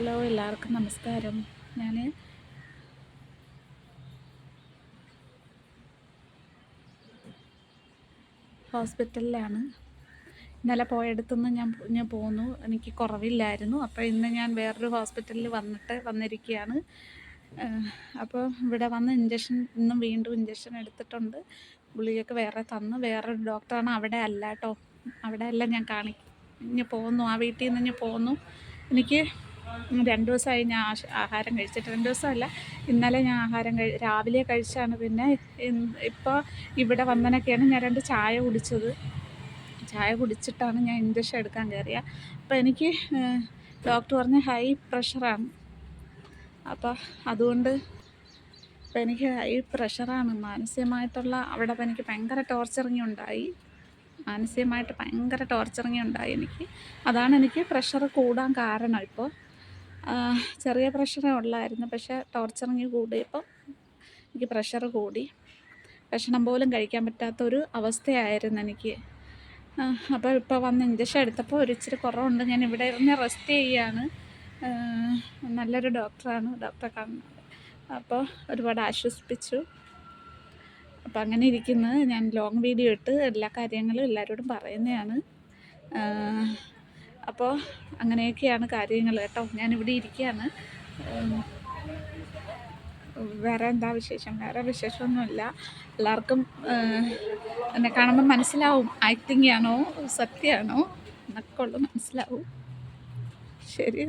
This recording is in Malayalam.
ഹലോ, എല്ലാവർക്കും നമസ്കാരം. ഞാൻ ഹോസ്പിറ്റലിലാണ്. ഇന്നലെ പോയടുത്തുനിന്ന് ഞാൻ പോന്നു. എനിക്ക് കുറവില്ലായിരുന്നു. അപ്പോൾ ഇന്ന് ഞാൻ വേറൊരു ഹോസ്പിറ്റലിൽ വന്നിരിക്കുകയാണ്. അപ്പോൾ ഇവിടെ വന്ന് ഇന്നും വീണ്ടും ഇഞ്ചക്ഷൻ എടുത്തിട്ടുണ്ട്. ഗുളികയൊക്കെ വേറെ തന്നു. വേറൊരു ഡോക്ടറാണ്. അവിടെ അല്ല കേട്ടോ, അവിടെ അല്ല ഞാൻ ഇനി പോന്നു. ആ വീട്ടിൽ നിന്ന് ഞാൻ പോന്നു. എനിക്ക് 2 ദിവസമായി ഞാൻ ആഹാരം കഴിച്ചിട്ട്. 2 ദിവസമല്ല, ഇന്നലെ ഞാൻ രാവിലെ കഴിച്ചാണ്. പിന്നെ ഇപ്പോൾ ഇവിടെ വന്നനൊക്കെയാണ് ഞാൻ 2 ചായ കുടിച്ചത്. ചായ കുടിച്ചിട്ടാണ് ഞാൻ ഇഞ്ചക്ഷൻ എടുക്കാൻ കയറിയത്. അപ്പോൾ എനിക്ക് ഡോക്ടർ പറഞ്ഞ് ഹൈ പ്രഷറാണ്. അപ്പോൾ അതുകൊണ്ട് ഇപ്പം എനിക്ക് ഹൈ പ്രഷറാണ്. മാനസികമായിട്ടുള്ള അവിടെ അപ്പോൾ എനിക്ക് ഭയങ്കര ടോർച്ചറിങ് ഉണ്ടായി. മാനസികമായിട്ട് ഭയങ്കര ടോർച്ചറിങ് ഉണ്ടായി എനിക്ക്. അതാണ് എനിക്ക് പ്രഷർ കൂടാൻ കാരണം. ഇപ്പോൾ ചെറിയ പ്രഷറേ ഉള്ളായിരുന്നു, പക്ഷേ ടോർച്ചറിങ് കൂടിയപ്പോൾ എനിക്ക് പ്രഷർ കൂടി. ഭക്ഷണം പോലും കഴിക്കാൻ പറ്റാത്തൊരു അവസ്ഥയായിരുന്നു എനിക്ക്. അപ്പോൾ ഇപ്പോൾ വന്ന് ഇഞ്ചക്ഷൻ എടുത്തപ്പോൾ ഇച്ചിരി കുറവുണ്ട്. ഞാൻ ഇവിടെ ഇരുന്ന് റെസ്റ്റ് ചെയ്യുകയാണ്. നല്ലൊരു ഡോക്ടറാണ്, ഡോക്ടറെ കാണുന്നത്. അപ്പോൾ ഒരുപാട് ആശ്വസിപ്പിച്ചു. അപ്പോൾ അങ്ങനെ ഇരിക്കുന്നത്. ഞാൻ ലോങ് വീഡിയോ ഇട്ട് എല്ലാ കാര്യങ്ങളും എല്ലാവരോടും പറയുന്നതാണ്. അപ്പോൾ അങ്ങനെയൊക്കെയാണ് കാര്യങ്ങൾ കേട്ടോ. ഞാനിവിടെ ഇരിക്കുകയാണ്. വേറെ എന്താ വിശേഷം? വേറെ വിശേഷമൊന്നുമില്ല. എല്ലാവർക്കും എന്നെ കാണുമ്പോൾ മനസ്സിലാവും ആക്ടിങ് ആണോ സത്യമാണോ എന്നൊക്കെ ഉള്ളത് മനസ്സിലാവും. ശരി.